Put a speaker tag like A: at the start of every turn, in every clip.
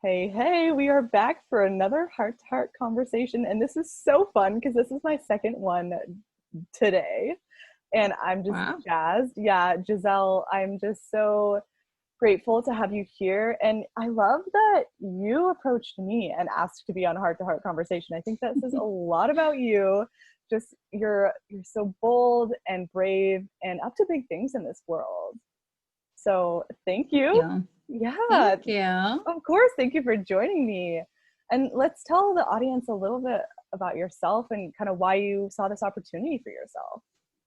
A: Hey, hey, we are back for another heart-to-heart conversation. And this is so fun because this is my second one today. And I'm just
B: Wow.
A: jazzed. Yeah, Giselle, I'm just so grateful to have you here. And I love that you approached me and asked to be on heart-to-heart conversation. I think that says a lot about you. Just you're so bold and brave and up to big things in this world. So thank you.
B: Yeah.
A: Yeah,
B: Thank you.
A: of course. Thank you for joining me. And let's tell the audience a little bit about yourself and kind of why you saw this opportunity for yourself.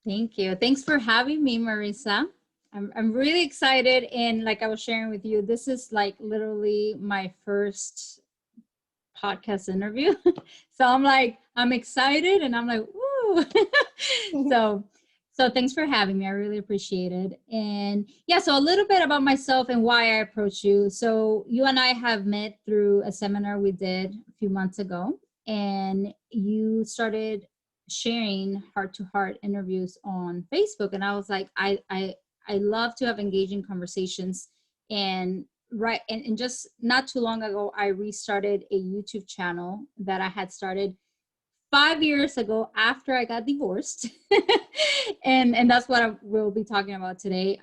B: Thank you. Thanks for having me, Marissa. I'm really excited. And like I was sharing with you, this is like literally my first podcast interview. So I'm excited and I'm like, woo. so, so thanks for having me. I really appreciate it. And yeah, so a little bit about myself and why I approached you. So you and I have met through a seminar we did a few months ago, and you started sharing heart to heart interviews on Facebook. And I was like, I love to have engaging conversations. And right, and just not too long ago, I restarted a YouTube channel that I had started 5 years ago after I got divorced. And that's what I will be talking about today.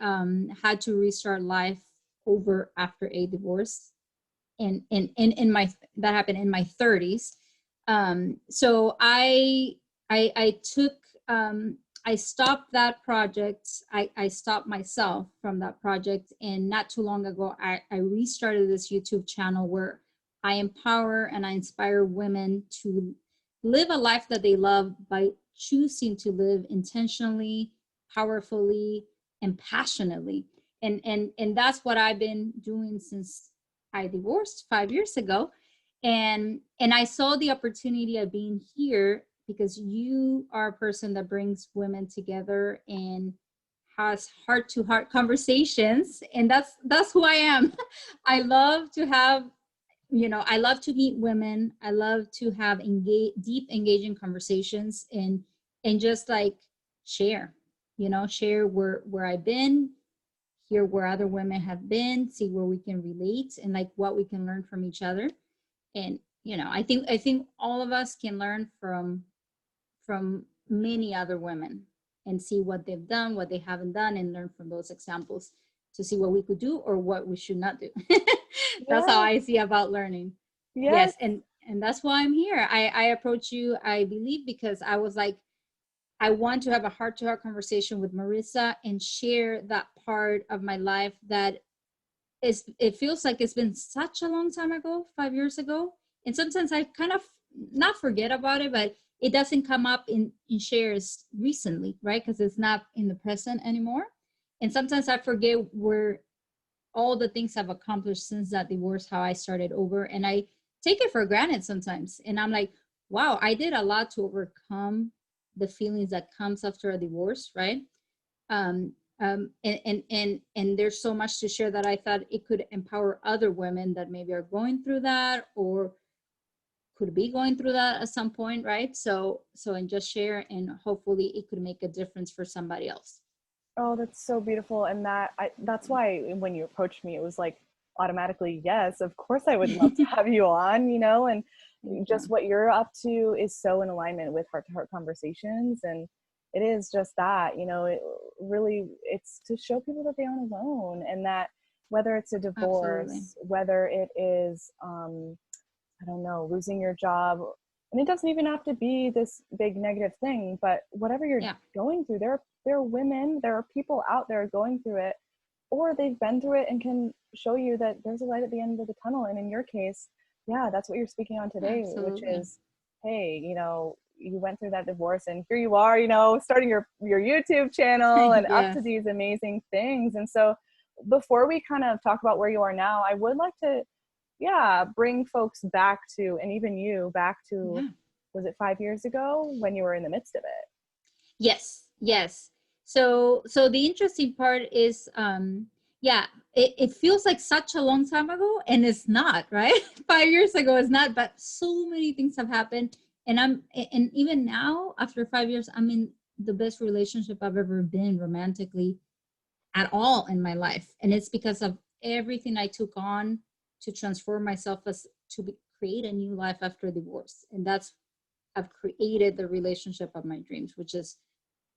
B: Had to restart life over after a divorce. And in my that happened in my 30s. So I took I stopped that project. I stopped myself from that project. And not too long ago, I restarted this YouTube channel where I empower and I inspire women to live a life that they love by choosing to live intentionally, powerfully, and passionately. And that's what I've been doing since I divorced 5 years ago. And I saw the opportunity of being here because you are a person that brings women together and has heart to heart conversations, and that's who I am. I love to have, I love to meet women. I love to have deep engaging conversations, and just like share, share where I've been, hear where other women have been, see where we can relate and like what we can learn from each other. And I think all of us can learn from many other women and see what they've done, what they haven't done, and learn from those examples to see what we could do or what we should not do. That's how
A: Yes,
B: I see about learning.
A: yes.
B: Yes, and that's why I'm here. I approach you, I believe, because I was like, I want to have a heart-to-heart conversation with Marissa and share that part of my life that it feels like it's been such a long time ago, 5 years ago. And sometimes I kind of not forget about it, but it doesn't come up in shares recently, right? Because it's not in the present anymore. And sometimes I forget where all the things I've accomplished since that divorce, how I started over. And I take it for granted sometimes. And I'm like, wow, I did a lot to overcome the feelings that comes after a divorce, right? And there's so much to share that I thought it could empower other women that maybe are going through that or could be going through that at some point, right? And just share, and hopefully it could make a difference for somebody else.
A: Oh, that's so beautiful. And that's why when you approached me, it was like automatically, yes, of course I would love to have you on, and
B: Thank
A: just
B: you.
A: what you're up to is so in alignment with heart to heart conversations. And it is just that, it really, it's to show people that they aren't alone and that whether it's a
B: Absolutely.
A: divorce, whether it is, I don't know, losing your job, and it doesn't even have to be this big negative thing, but whatever you're
B: Yeah,
A: going through, there are women, there are people out there going through it, or they've been through it and can show you that there's a light at the end of the tunnel. And in your case, yeah, that's what you're speaking on today, which
B: absolutely.
A: is, hey, you went through that divorce and here you are, starting your YouTube channel and up to
B: Yes.
A: these amazing things. And so before we kind of talk about where you are now, I would like to, yeah, bring folks back to, and even you back to,
B: Yeah.
A: was it 5 years ago when you were in the midst of it?
B: Yes, yes. So the interesting part is, yeah, it feels like such a long time ago, and it's not, right? 5 years ago is not, but so many things have happened. And even now, after 5 years, I'm in the best relationship I've ever been romantically at all in my life. And it's because of everything I took on to transform myself as create a new life after divorce. And that's, I've created the relationship of my dreams, which is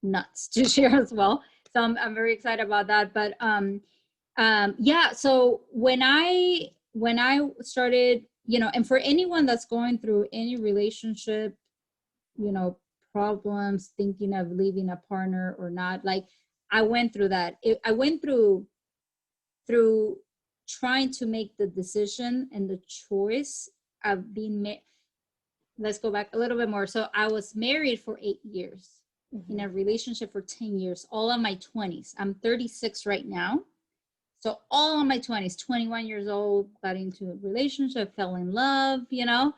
B: nuts to share as well. So I'm very excited about that. But yeah, so when I started, you know, and for anyone that's going through any relationship, you know, problems, thinking of leaving a partner or not, like I went through that. I went through trying to make the decision and the choice of being let's go back a little bit more. So I was married for 8 years, in a relationship for 10 years, all of my 20s. I'm 36 right now. So all of my 20s, 21 years old, got into a relationship, fell in love, you know.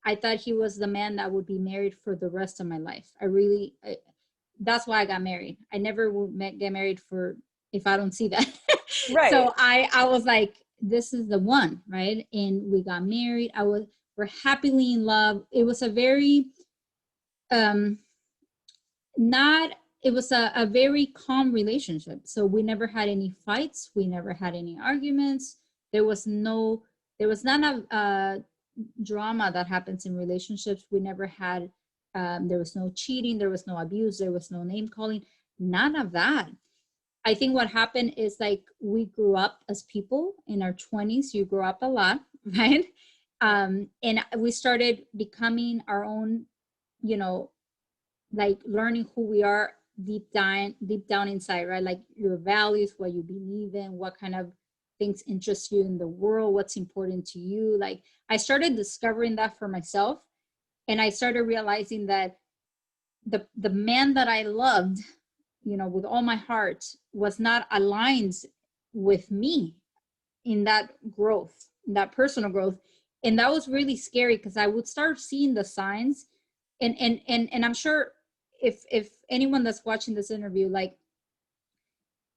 B: I thought he was the man that would be married for the rest of my life. That's why I got married. I never would get married for if I don't see that.
A: Right.
B: So I was like, this is the one, right? And we got married. We're happily in love. It was a very it was a very calm relationship. So we never had any fights. We never had any arguments. There was none of drama that happens in relationships. We never had, there was no cheating. There was no abuse. There was no name calling. None of that. I think what happened is like we grew up as people in our 20s. You grow up a lot, right? And we started becoming our own, you know, like learning who we are deep down inside, right? Like your values, what you believe in, what kind of things interest you in the world, what's important to you. Like I started discovering that for myself, and I started realizing that the man that I loved, you know, with all my heart, was not aligned with me in that growth, in that personal growth. And that was really scary because I would start seeing the signs, and I'm sure if anyone that's watching this interview, like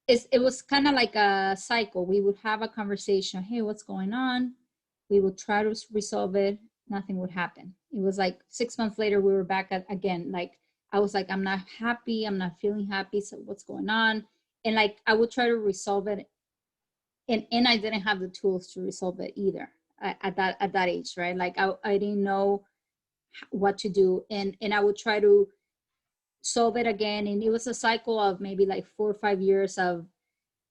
B: it was kind of like a cycle. We would have a conversation, hey, what's going on? We would try to resolve it. Nothing would happen. It was like 6 months later, we were back at again. Like I was like, I'm not happy. I'm not feeling happy. So what's going on? And like I would try to resolve it, and I didn't have the tools to resolve it either at that age, right? Like I didn't know what to do, and I would try to solve it again, and it was a cycle of maybe like 4 or 5 years of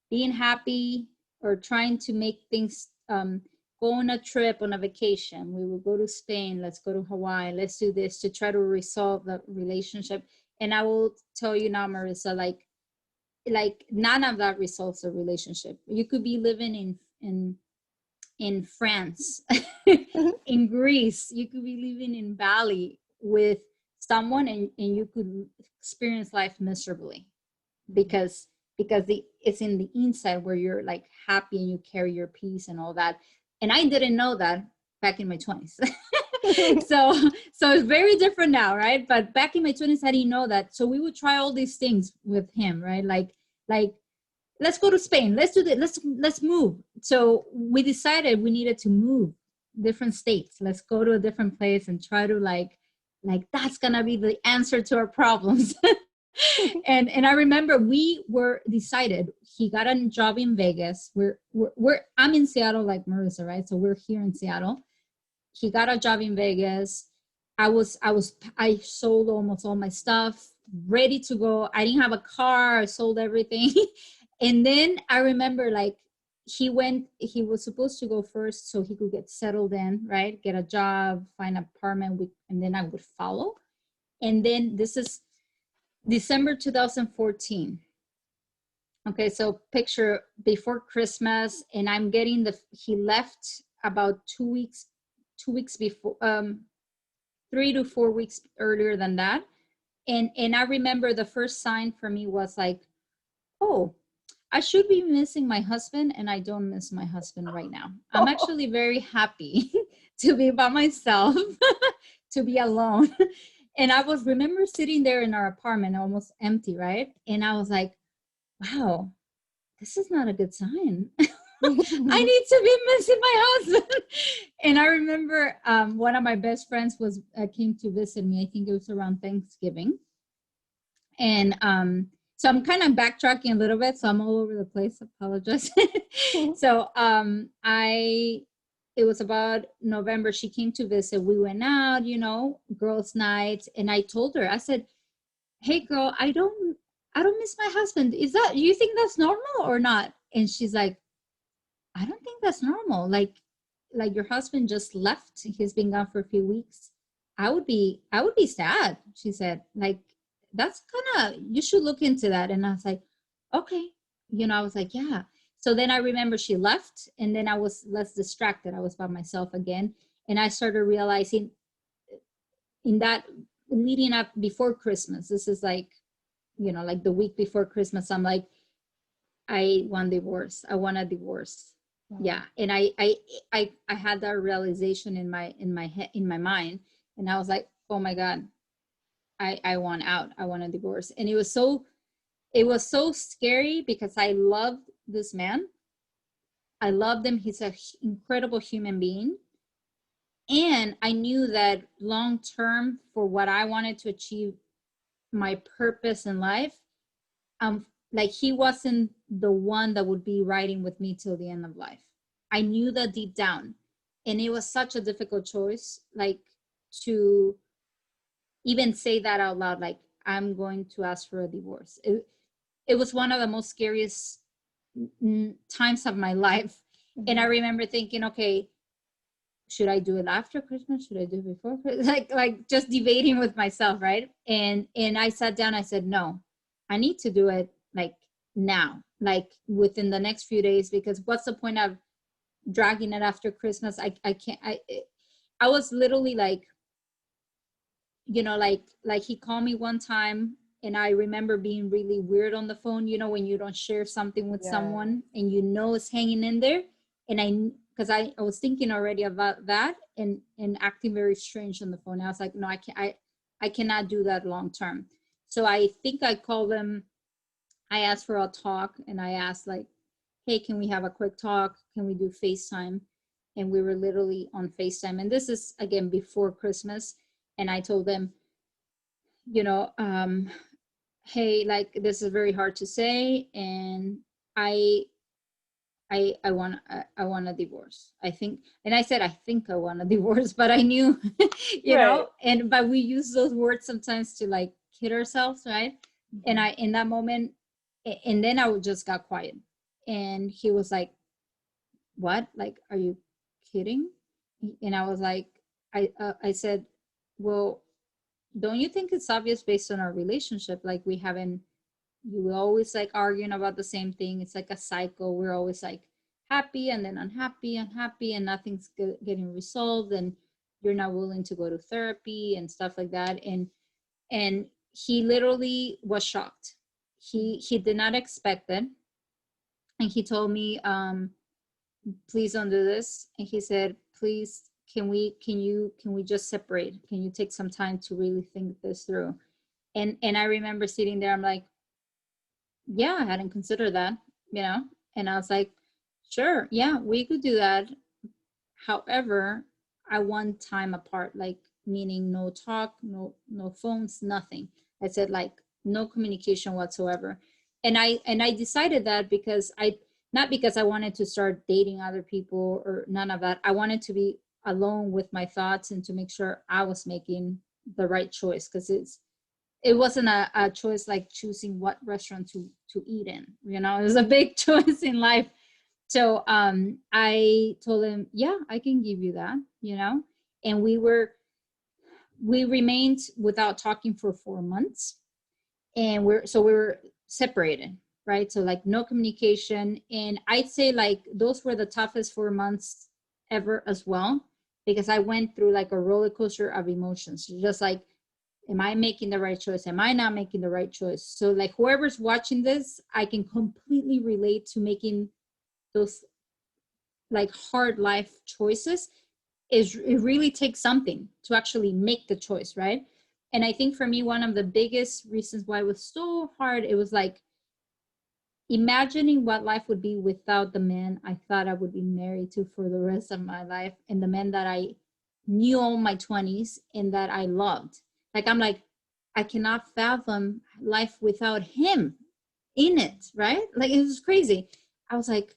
B: being happy or trying to make things, go on a trip, on a vacation. We will go to Spain, let's go to Hawaii, let's do this to try to resolve the relationship. And I will tell you now, Marissa, like none of that resolves a relationship. You could be living in France, in Greece, you could be living in Bali with someone, and you could experience life miserably because it's in the inside where you're like happy and you carry your peace and all that. And I didn't know that back in my 20s. so it's very different now, right? But back in my 20s, I didn't know that. So we would try all these things with him, right? Like let's go to Spain, let's do this, let's move. So we decided we needed to move different states. Let's go to a different place and try to like that's gonna be the answer to our problems. and I remember we were decided. He got a job in Vegas. I'm in Seattle, like Marissa, right? So we're here in Seattle. He got a job in Vegas. I sold almost all my stuff, ready to go. I didn't have a car. I sold everything. And then I remember like he was supposed to go first so he could get settled in, right? Get a job, find an apartment, and then I would follow. And then this is December 2014. Okay, so picture before Christmas, and I'm getting he left about 2 weeks before, 3 to 4 weeks earlier than that. And I remember the first sign for me was like, oh, I should be missing my husband, and I don't miss my husband right now. I'm actually very happy to be by myself, to be alone. And I remember sitting there in our apartment, almost empty, right? And I was like, wow, this is not a good sign. I need to be missing my husband. And I remember one of my best friends came to visit me. I think it was around Thanksgiving. And so I'm kind of backtracking a little bit, so I'm all over the place. Apologize. So I it was about November. She came to visit. We went out, you know, girls' night. And I told her, I said, hey girl, I don't miss my husband. Is that, you think that's normal or not? And she's like, I don't think that's normal. Like your husband just left. He's been gone for a few weeks. I would be sad. She said, like, that's kind of, you should look into that. And I was like, okay. You know, I was like, yeah. So then I remember she left, and then I was less distracted. I was by myself again. And I started realizing in that leading up before Christmas, this is like, you know, like the week before Christmas, I'm like, I want divorce. I want a divorce.
A: Wow.
B: Yeah. And I had that realization in my mind. And I was like, oh my God, I want out. I want a divorce. And it was so scary because I loved this man. I loved him. He's an incredible human being. And I knew that long term, for what I wanted to achieve, my purpose in life, like he wasn't the one that would be riding with me till the end of life. I knew that deep down. And it was such a difficult choice, like, to even say that out loud, like, I'm going to ask for a divorce. It was one of the most scariest times of my life. And I remember thinking, okay, should I do it after Christmas? Should I do it before Christmas? Like just debating with myself, right? And I sat down, I said, no, I need to do it like now, like within the next few days, because what's the point of dragging it after Christmas? I can't, I was literally like, you know, like he called me one time, and I remember being really weird on the phone, you know, when you don't share something with someone and you know it's hanging in there. And because I was thinking already about that, and acting very strange on the phone. I was like, no, I cannot do that long term. So I think I called them. I asked for a talk, and I asked like, hey, can we have a quick talk? Can we do FaceTime? And we were literally on FaceTime. And this is again before Christmas. And I told them, you know, hey, like, this is very hard to say, and I want a divorce. I think, and I said, I think I want a divorce, but I knew, you know, but we use those words sometimes to like kid ourselves, right? And I, in that moment, and then I just got quiet, and he was like, what? Like, are you kidding? And I was like, I said, well, don't you think it's obvious based on our relationship? Like, we haven't, you always like arguing about the same thing. It's like a cycle. We're always like happy and then unhappy, and nothing's getting resolved, and you're not willing to go to therapy and stuff like that. And he literally was shocked. He did not expect it. And he told me, please don't do this. And he said, please, can we just separate? Can you take some time to really think this through? And I remember sitting there, I'm like, yeah, I hadn't considered that, you know? And I was like, sure, yeah, we could do that. However, I want time apart, like, meaning no talk, no phones, nothing. I said, like, no communication whatsoever. And I decided that because not because I wanted to start dating other people or none of that. I wanted to be alone with my thoughts and to make sure I was making the right choice, because it wasn't a choice like choosing what restaurant to eat in, you know. It was a big choice in life. So I told him, yeah, I can give you that, you know. And we remained without talking for 4 months, and we were separated, right? So like no communication. And I'd say like those were the toughest 4 months ever as well, because I went through like a roller coaster of emotions, just like, am I making the right choice? Am I not making the right choice? So like whoever's watching this, I can completely relate to making those like hard life choices. It really takes something to actually make the choice, right? And I think for me, one of the biggest reasons why it was so hard, it was like imagining what life would be without the man I thought I would be married to for the rest of my life, and the man that I knew all my 20s and that I loved. Like, I'm like, I cannot fathom life without him in it, right? Like, it was crazy. I was like,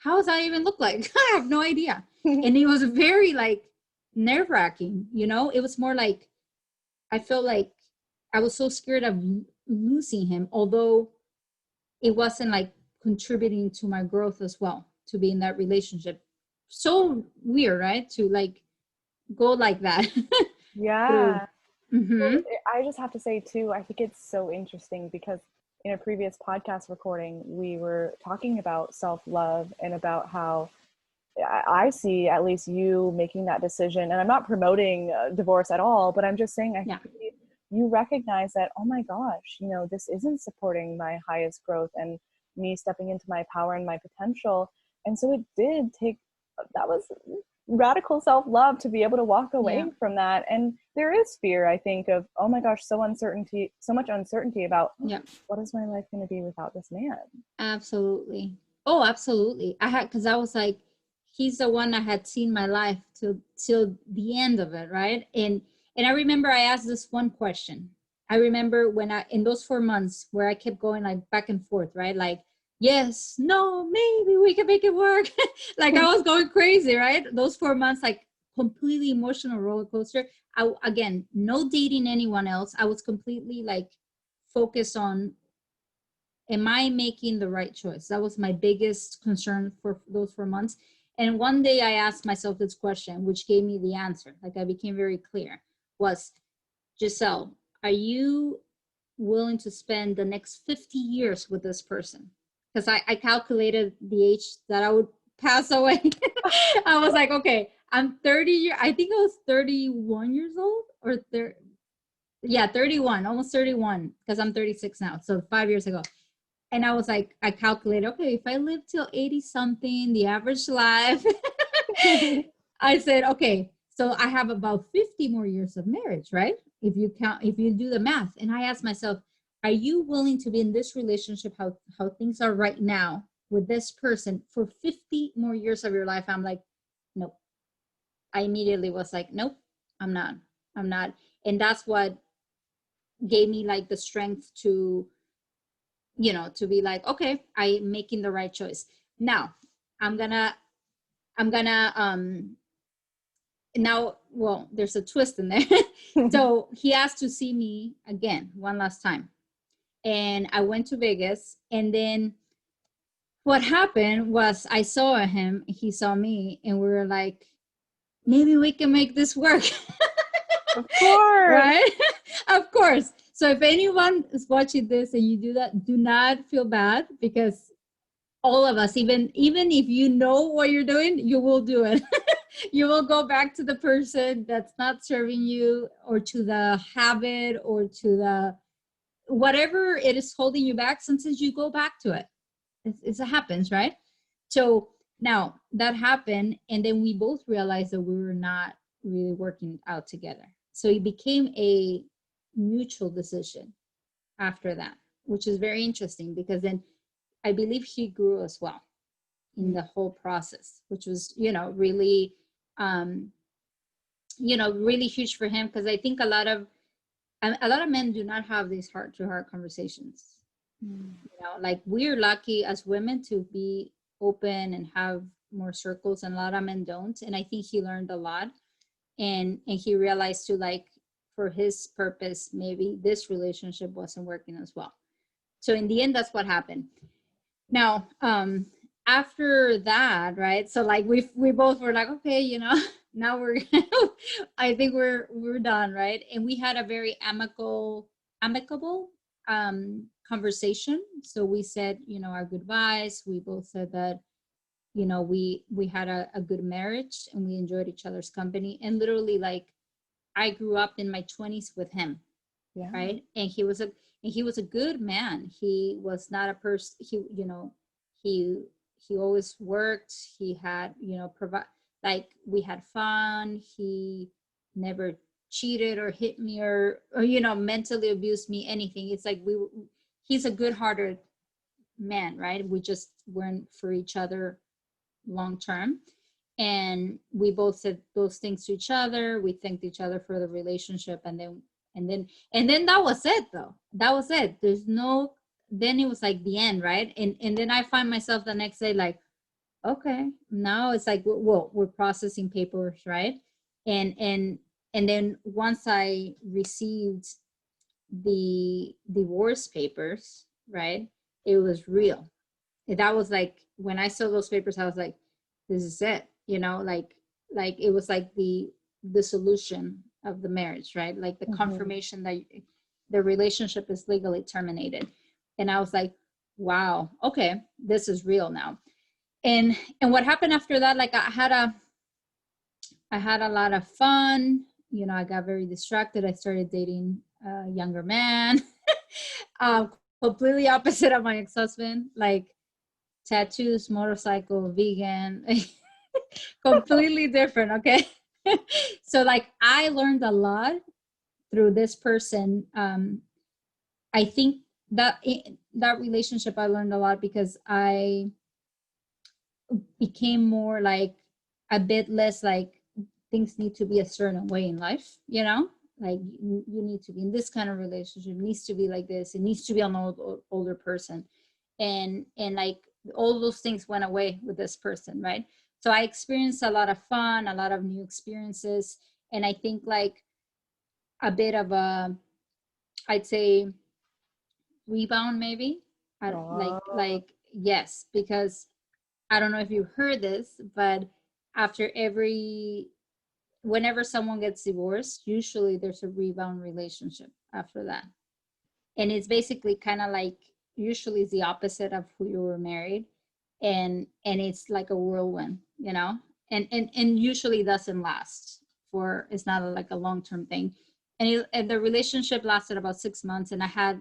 B: how does that even look like? I have no idea. And it was very like nerve-wracking, you know. It was more like I felt like I was so scared of losing him, although it wasn't like contributing to my growth as well to be in that relationship. So weird, right? To like go like that. Through.
A: Yeah.
B: Mm-hmm.
A: Well, I just have to say too, I think it's so interesting because in a previous podcast recording, we were talking about self-love and about how I see at least you making that decision. And I'm not promoting divorce at all, but I'm just saying I
B: Yeah.
A: think you recognize that, oh my gosh, you know, this isn't supporting my highest growth and me stepping into my power and my potential. And so it did take, that was radical self-love to be able to walk
B: Yeah.
A: away from that. And there is fear, I think, of, oh my gosh, so much uncertainty about
B: Yeah.
A: what is my life going to be without this man.
B: Absolutely. Oh, absolutely. I had, because I was like, he's the one I had seen my life till the end of it, right? And I remember I asked this one question. I remember when I in those 4 months where I kept going like back and forth, right? Like, yes, no, maybe we can make it work. Like I was going crazy, right? Those 4 months, like completely emotional roller coaster. Again, no dating anyone else. I was completely like focused on, am I making the right choice? That was my biggest concern for those 4 months. And one day I asked myself this question, which gave me the answer. Like I became very clear, was, Giselle, are you willing to spend the next 50 years with this person? Because I calculated the age that I would pass away. I was like, okay, I'm 30 I think I was 31 years old or 30, yeah, 31, almost 31, because I'm 36 now. So 5 years ago. And I was like, I calculated, okay, if I live till 80 something, the average life, I said, okay, so I have about 50 more years of marriage, right? If you count, if you do the math. And I asked myself, are you willing to be in this relationship, how things are right now with this person for 50 more years of your life? I'm like, nope. I immediately was like, nope, I'm not. I'm not. And that's what gave me like the strength to, to be like, okay, I'm making the right choice. Now I'm gonna now, well, there's a twist in there. So he asked to see me again one last time, and I went to Vegas. And then what happened was I saw him, he saw me, and we were like, maybe we can make this work.
A: Of course.
B: Right. Of course. So if anyone is watching this and you do that, do not feel bad, because all of us, even if you know what you're doing, you will do it. You will go back to the person that's not serving you, or to the habit, or to the whatever it is holding you back. Sometimes you go back to it. It happens, right? So now that happened, and then we both realized that we were not really working out together. So it became a mutual decision after that, which is very interesting, because then I believe he grew as well in the whole process, which was, really, um, really huge for him, because I think a lot of men do not have these heart-to-heart conversations. Like we're lucky as women to be open and have more circles, and a lot of men don't. And I think he learned a lot, and he realized to, like, for his purpose, maybe this relationship wasn't working as well. So in the end, that's what happened. Now, after that, right? So like we both were like, okay, now we're I think we're done, right? And we had a very amicable conversation. So we said, our goodbyes. We both said that, we had a good marriage, and we enjoyed each other's company. And literally, like, I grew up in my 20s with him.
A: Yeah.
B: Right. And he was a good man. He was not a person, he always worked. He had, provide, like, we had fun. He never cheated or hit me, or mentally abused me, anything. It's like he's a good hearted man, right? We just weren't for each other long term. And we both said those things to each other. We thanked each other for the relationship. And then that was it, though. That was it. Then it was like the end, right? And then I find myself the next day like, okay, now it's like, well, we're processing papers, right? And then once I received the divorce papers, right, it was real. That was like, when I saw those papers, I was like, this is it, like it was like the solution of the marriage, right? Like the
A: Mhm.
B: confirmation that the relationship is legally terminated. And I was like, wow, okay, this is real now. And what happened after that, like I had a lot of fun. I got very distracted. I started dating a younger man, completely opposite of my ex-husband, like tattoos, motorcycle, vegan, completely different. Okay. So like I learned a lot through this person. I think that relationship, I learned a lot because I became more like a bit less like things need to be a certain way in life, like you need to be in this kind of relationship, it needs to be like this, it needs to be an older person. And like all those things went away with this person, right? So I experienced a lot of fun, a lot of new experiences, and I think like a bit of a, I'd say, rebound maybe. I
A: Oh,
B: yes, because I don't know if you've heard this, but after every whenever someone gets divorced, usually there's a rebound relationship after that. And it's basically kind of like, usually it's the opposite of who you were married. And it's like a whirlwind, and usually doesn't last for, it's not like a long-term thing. And the relationship lasted about 6 months, and I had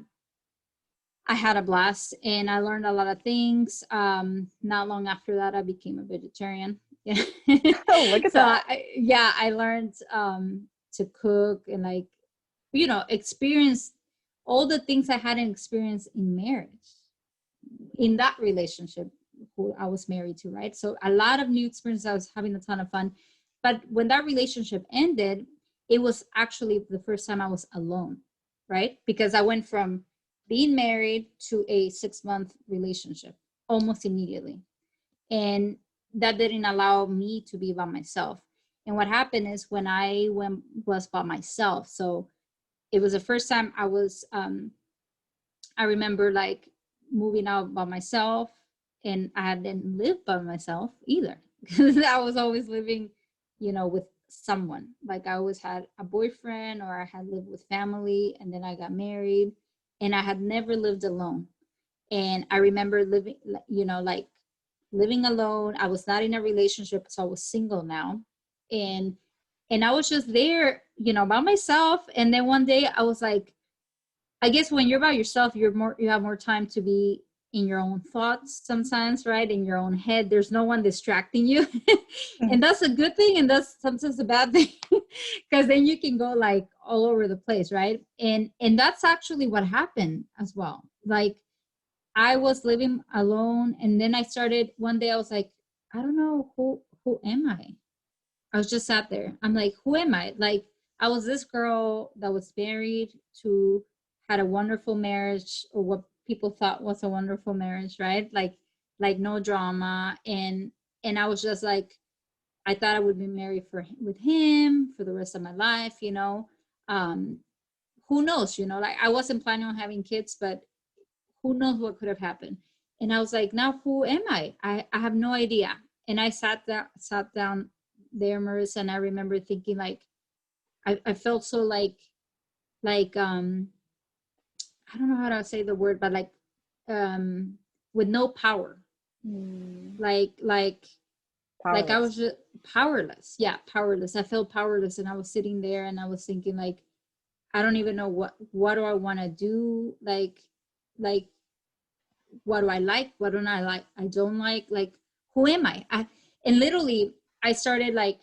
B: a blast and I learned a lot of things. Not long after that, I became a vegetarian. Yeah.
A: look at
B: So
A: that.
B: yeah, I learned to cook and like, experience all the things I hadn't experienced in marriage, in that relationship who I was married to, right? So a lot of new experiences. I was having a ton of fun. But when that relationship ended, it was actually the first time I was alone, right? Because I went from being married to a 6-month relationship almost immediately. And that didn't allow me to be by myself. And what happened is when I was by myself, so it was the first time I remember like moving out by myself, and I didn't live by myself either because I was always living, with someone. Like I always had a boyfriend or I had lived with family, and then I got married, and I had never lived alone. And I remember living, like living alone. I was not in a relationship, so I was single now. And I was just there, by myself. And then one day I was like, I guess when you're by yourself, you have more time to be in your own thoughts sometimes, right? In your own head. There's no one distracting you. And that's a good thing, and that's sometimes a bad thing. Because then you can go like all over the place, right? And that's actually what happened as well. Like I was living alone, and then I started one day, I was like, I don't know who am I? I was just sat there. I'm like, who am I? Like, I was this girl that was married to, had a wonderful marriage, or what people thought was a wonderful marriage, right? Like no drama. And I was just like, I thought I would be married with him for the rest of my life, Um, who knows, like I wasn't planning on having kids, but who knows what could have happened. And I was like, now who am I have no idea. And I sat down there, Marissa, and I remember thinking like, I felt so like I don't know how to say the word, but like um with no power.
A: Mm,
B: Like I
A: powerless.
B: was just powerless. Yeah, powerless. I felt powerless, and I was sitting there and I was thinking like, I don't even know what do I want to do, like what do I like, what don't I like, I don't like who am I and literally I started like,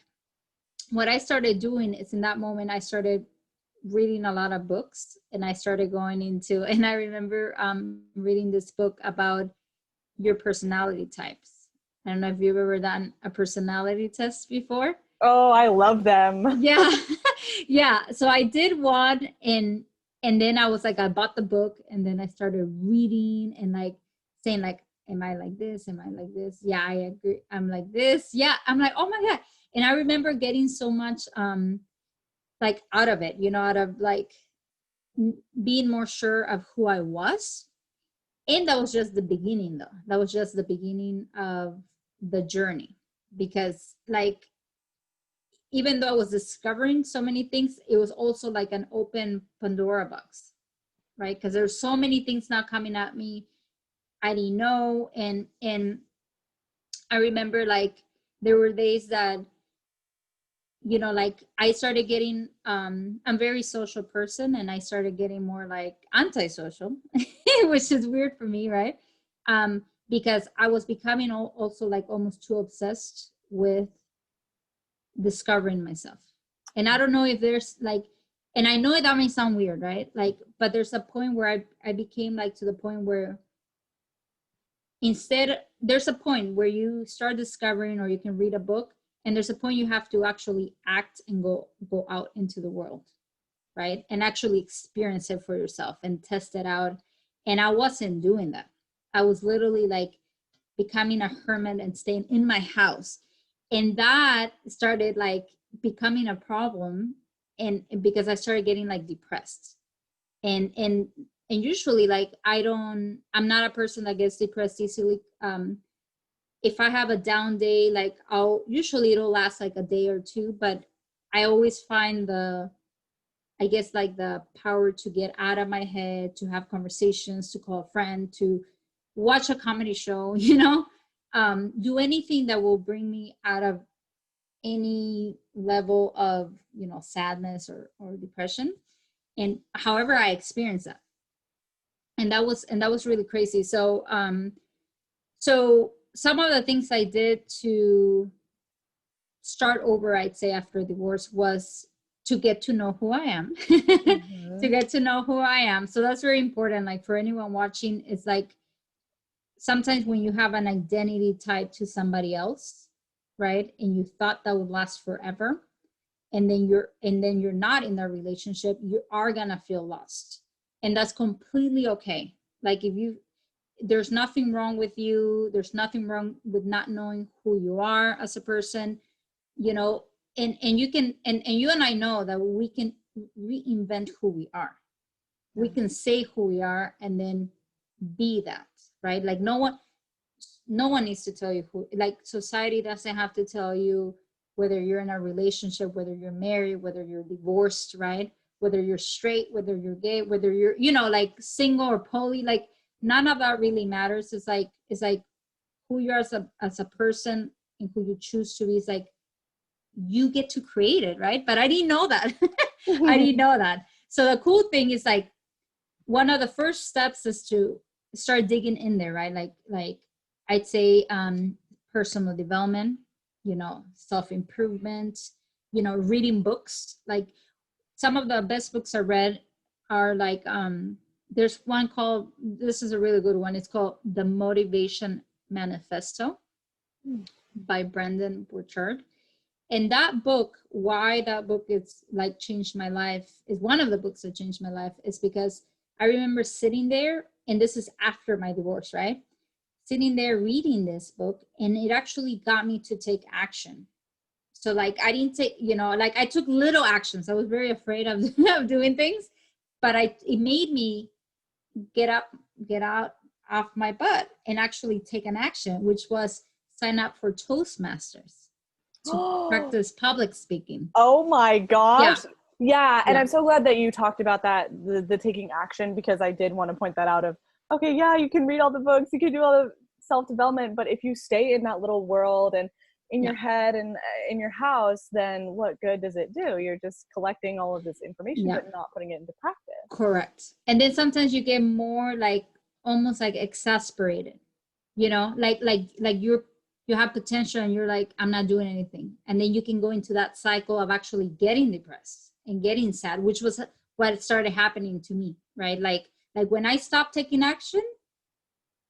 B: what I started doing is, in that moment I started reading a lot of books, and I started going into, and I remember reading this book about your personality types. I don't know if you've ever done a personality test before.
A: Oh, I love them.
B: Yeah. Yeah, so I did one, and then I was like, I bought the book, and then I started reading and like saying like, am I like this? Am I like this? Yeah, I agree. I'm like this. Yeah. I'm like, oh my God. And I remember getting so much like out of it, you know, out of like being more sure of who I was. And that was just the beginning though. That was just the beginning of the journey. Because like, even though I was discovering so many things, it was also like an open Pandora box, right? Because there's so many things now coming at me I didn't know. And I remember like there were days that, you know, like I started getting I'm a very social person, and I started getting more like antisocial, which is weird for me, right? Because I was becoming also like almost too obsessed with discovering myself. And I don't know if there's like, and I know that may sound weird, right? Like, but there's a point where I became like to the point where instead, there's a point where you start discovering, or you can read a book, and there's a point you have to actually act and go out into the world, right? And actually experience it for yourself and test it out. And I wasn't doing that. I was literally like becoming a hermit and staying in my house. And that started like becoming a problem. And because I started getting like depressed. And usually like I'm not a person that gets depressed easily. If I have a down day, like it'll last like a day or two, but I always find I guess like the power to get out of my head, to have conversations, to call a friend, to watch a comedy show, you know, do anything that will bring me out of any level of, you know, sadness or depression. And however I experience that. And that was really crazy. So some of the things I did to start over, I'd say after divorce, was to get to know who I am.
A: Mm-hmm.
B: To get to know who I am. So that's very important. Like for anyone watching, it's like sometimes when you have an identity tied to somebody else, right? And you thought that would last forever, and then you're not in that relationship, you are gonna feel lost. And that's completely okay. Like there's nothing wrong with you. There's nothing wrong with not knowing who you are as a person, you know, and you can, and you and I know that we can reinvent who we are. We can say who we are and then be that, right? Like no one needs to tell you who, like society doesn't have to tell you whether you're in a relationship, whether you're married, whether you're divorced, right? Whether you're straight, whether you're gay, whether you're, you know, like single or poly, like none of that really matters. It's like who you are as a person and who you choose to be is like, you get to create it, right? But I didn't know that. I didn't know that. So the cool thing is like, one of the first steps is to start digging in there, right? Like I'd say personal development, you know, self-improvement, you know, reading books. Like some of the best books I read are like there's one called, this is a really good one, it's called The Motivation Manifesto by Brendon Burchard. And that book, why that book is like changed my life, is one of the books that changed my life, is because I remember sitting there, and this is after my divorce, right? Sitting there reading this book, and it actually got me to take action. So like I didn't take, you know, like I took little actions. I was very afraid of, of doing things, but it made me get out off my butt and actually take an action, which was sign up for Toastmasters to practice public speaking.
A: Oh my gosh. Yeah. And
B: Yeah.
A: I'm so glad that you talked about that, the taking action, because I did want to point that out of, okay, yeah, you can read all the books, you can do all the self-development, but if you stay in that little world and in your head and in your house, then what good does it do? You're just collecting all of this information, but not putting it into practice.
B: Correct. And then sometimes you get more like almost like exasperated, you know, like you have potential and you're like, I'm not doing anything. And then you can go into that cycle of actually getting depressed and getting sad, which was what started happening to me, right? Like when I stopped taking action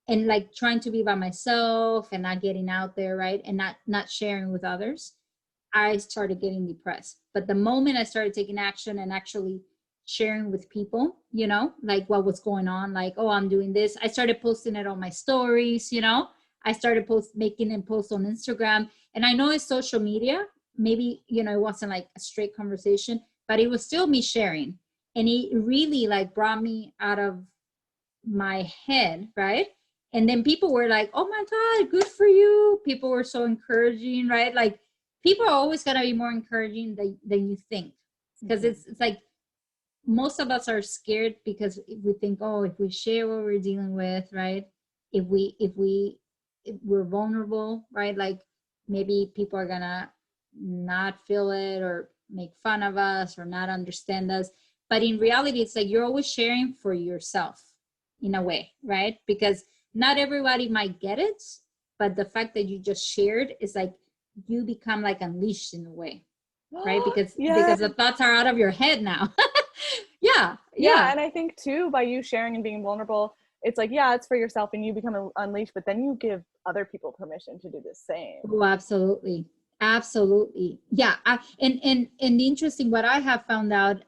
B: and like trying to be by myself and not getting out there, right? And not sharing with others, I started getting depressed. But the moment I started taking action and actually sharing with people, like what was going on, like, oh, I'm doing this. I started posting it on my stories, I started making a post on Instagram. And I know it's social media, maybe, it wasn't like a straight conversation, but it was still me sharing. And it really like brought me out of my head, right? And then people were like, oh my God, good for you. People were so encouraging, right? Like people are always gonna be more encouraging than you think. Because it's like most of us are scared because we think, oh, if we share what we're dealing with, right? If we're vulnerable, right? Like maybe people are gonna not feel it or make fun of us or not understand us. But in reality, it's like you're always sharing for yourself in a way, right? Because not everybody might get it, but the fact that you just shared is like you become like unleashed in a way, right? Because
A: Yeah.
B: the thoughts are out of your head now. Yeah.
A: And I think too, by you sharing and being vulnerable, it's like, yeah, it's for yourself and you become unleashed, but then you give other people permission to do the same.
B: Oh, absolutely. Absolutely. Yeah. And the interesting, what I have found out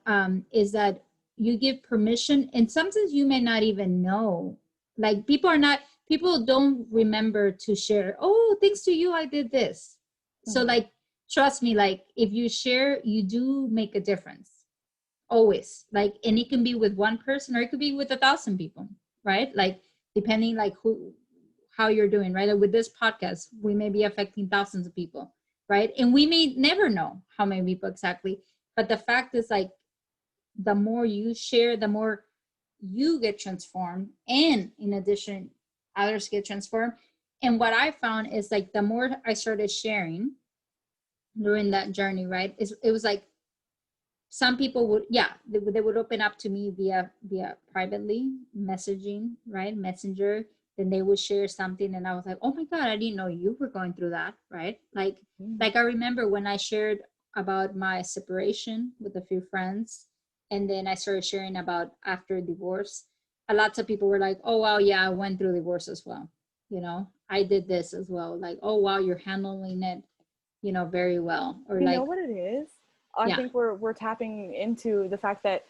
B: is that you give permission, and sometimes you may not even know. Like people don't remember to share, oh, thanks to you, I did this. So like, trust me, like if you share, you do make a difference. Always. Like, and it can be with one person or it could be with 1,000 people, right? Like depending like how you're doing, right? Like with this podcast, we may be affecting thousands of people, right? And we may never know how many people exactly. But the fact is like the more you share, the more you get transformed. And in addition, others get transformed. And what I found is like the more I started sharing during that journey, right? It was like some people would, they would open up to me via privately messaging, right? Messenger. Then they would share something and I was like, oh my God, I didn't know you were going through that, right? Like I remember when I shared about my separation with a few friends, and then I started sharing about after divorce. A lot of people were like, oh wow, yeah, I went through divorce as well. I did this as well. Like, oh wow, you're handling it, very well. Or
A: You
B: like,
A: know what it is? I think we're tapping into the fact that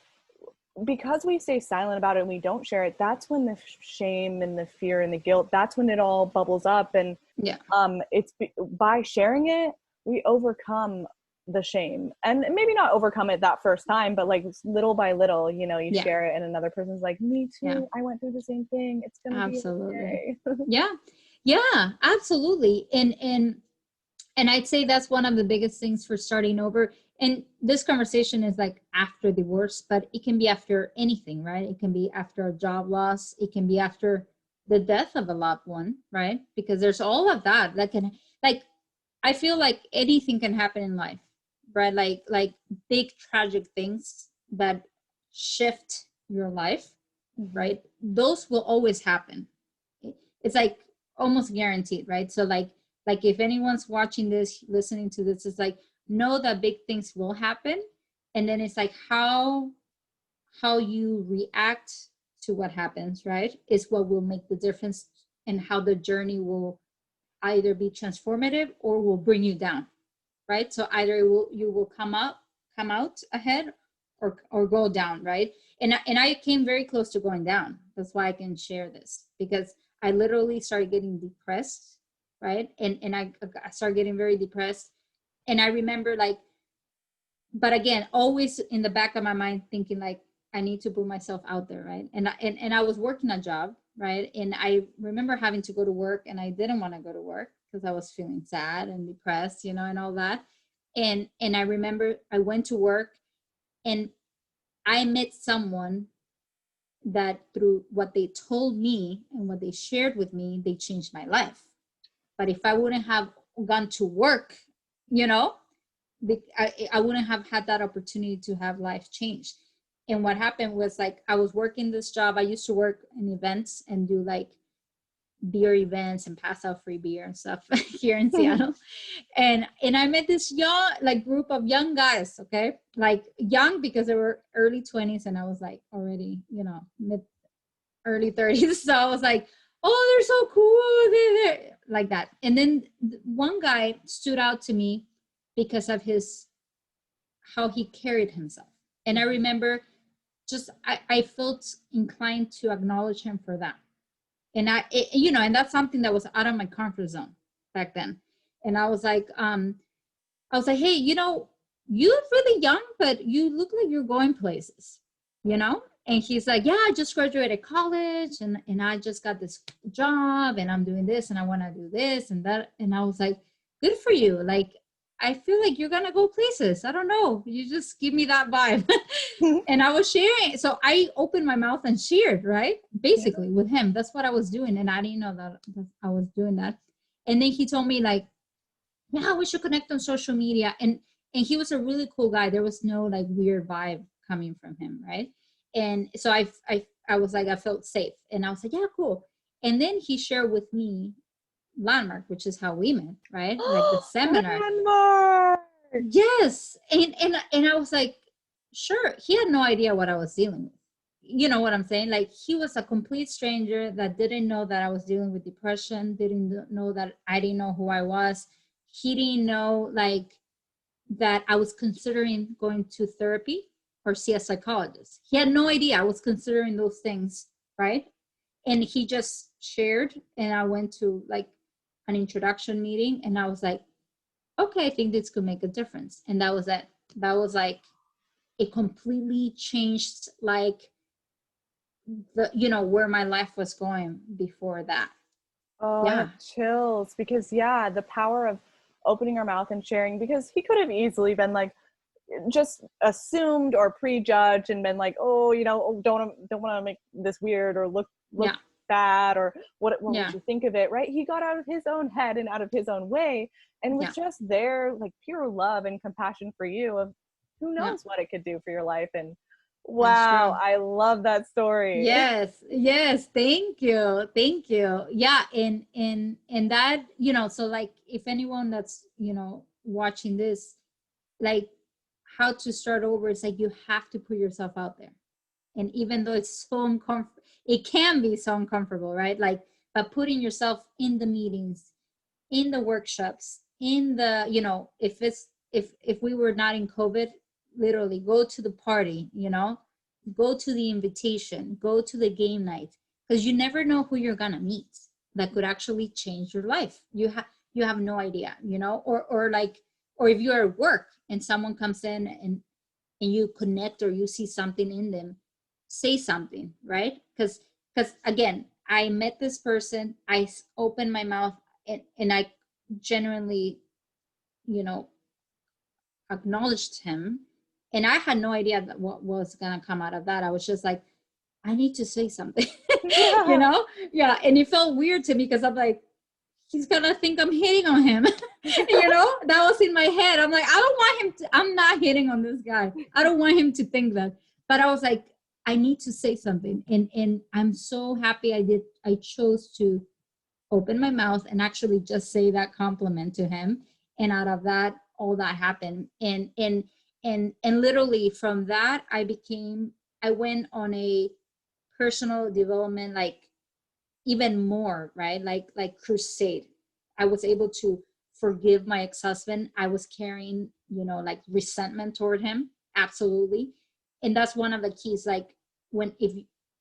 A: because we stay silent about it and we don't share it, that's when the shame and the fear and the guilt, that's when it all bubbles up. And it's by sharing it, we overcome the shame, and maybe not overcome it that first time, but like little by little, you share it and another person's like, me too, I went through the same thing, it's gonna be okay.
B: Yeah, absolutely. And I'd say that's one of the biggest things for starting over. And this conversation is like after divorce, but it can be after anything, right? It can be after a job loss. It can be after the death of a loved one, right? Because there's all of that can, like, I feel like anything can happen in life, right? Like big tragic things that shift your life, right? Those will always happen. It's like almost guaranteed, right? So like if anyone's watching this, listening to this, it's like, know that big things will happen. And then it's like how you react to what happens, right, is what will make the difference, and how the journey will either be transformative or will bring you down, right? So either you will come out ahead or go down, right? And I came very close to going down. That's why I can share this, because I literally started getting depressed, right? And I started getting very depressed. And I remember like, but again, always in the back of my mind thinking like, I need to put myself out there, right? And I was working a job, right? And I remember having to go to work, and I didn't want to go to work because I was feeling sad and depressed, and all that. And I remember I went to work, and I met someone that through what they told me and what they shared with me, they changed my life. But if I wouldn't have gone to work, I wouldn't have had that opportunity to have life change. And what happened was like, I was working this job. I used to work in events and do like beer events and pass out free beer and stuff here in Seattle. And I met this young, like, group of young guys, okay? Like young because they were early 20s and I was like already, mid early 30s. So I was like, oh, they're so cool. They're like that. And then one guy stood out to me because of how he carried himself. And I remember just I felt inclined to acknowledge him for that. And and that's something that was out of my comfort zone back then. And I was like, hey, you're really young, but you look like you're going places, you know? And he's like, yeah, I just graduated college and I just got this job and I'm doing this and I want to do this and that. And I was like, good for you. Like, I feel like you're going to go places. I don't know. You just give me that vibe. And I was sharing. So I opened my mouth and shared, right?
A: Yeah.
B: Basically with him. That's what I was doing. And I didn't know that I was doing that. And then he told me like, yeah, we should connect on social media. And he was a really cool guy. There was no like weird vibe coming from him, right? And so I was like, I felt safe. And I was like, yeah, cool. And then he shared with me Landmark, which is how we met, right? Like the seminar.
A: Landmark.
B: Yes. And I was like, sure. He had no idea what I was dealing with. You know what I'm saying? Like he was a complete stranger that didn't know that I was dealing with depression, didn't know that I didn't know who I was. He didn't know like that I was considering going to therapy or see a psychologist. He had no idea I was considering those things, right? And he just shared, and I went to like an introduction meeting, and I was like, okay, I think this could make a difference. And that was it. That was like, it completely changed like where my life was going before that.
A: Oh, I
B: Yeah.
A: have chills because yeah, the power of opening our mouth and sharing, because he could have easily been like just assumed or prejudged and been like, oh, don't want to make this weird or look
B: Yeah.
A: bad, or what would
B: Yeah.
A: you think of it, right? He got out of his own head and out of his own way and was
B: Yeah.
A: just there, like pure love and compassion for you of who
B: Yeah.
A: knows what it could do for your life. And
B: That's
A: wow,
B: true.
A: I love that story.
B: Yes, yes, thank you. Thank you. Yeah, and that, so like if anyone that's, watching this, like how to start over is like you have to put yourself out there. And even though it's so uncomfortable, it can be so uncomfortable, right? Like, but putting yourself in the meetings, in the workshops, in the, if we were not in COVID, literally go to the party, go to the invitation, go to the game night, because you never know who you're gonna meet that could actually change your life. You have no idea, or like, or if you're at work and someone comes in and you connect or you see something in them, say something, right? Because again, I met this person, I opened my mouth, and I genuinely, you know, acknowledged him. And I had no idea that what was gonna come out of that. I was just like, I need to say something, you
A: Yeah.
B: know? Yeah. And it felt weird to me because I'm like, he's gonna think I'm hitting on him. That was in my head. I'm like, I don't want him to, I'm not hitting on this guy. I don't want him to think that. But I was like, I need to say something. And I'm so happy I chose to open my mouth and actually just say that compliment to him. And out of that, all that happened. And literally from that, I went on a personal development, like even more, right? Like crusade. I was able to forgive my ex-husband. I was carrying, like resentment toward him. Absolutely. And that's one of the keys. Like when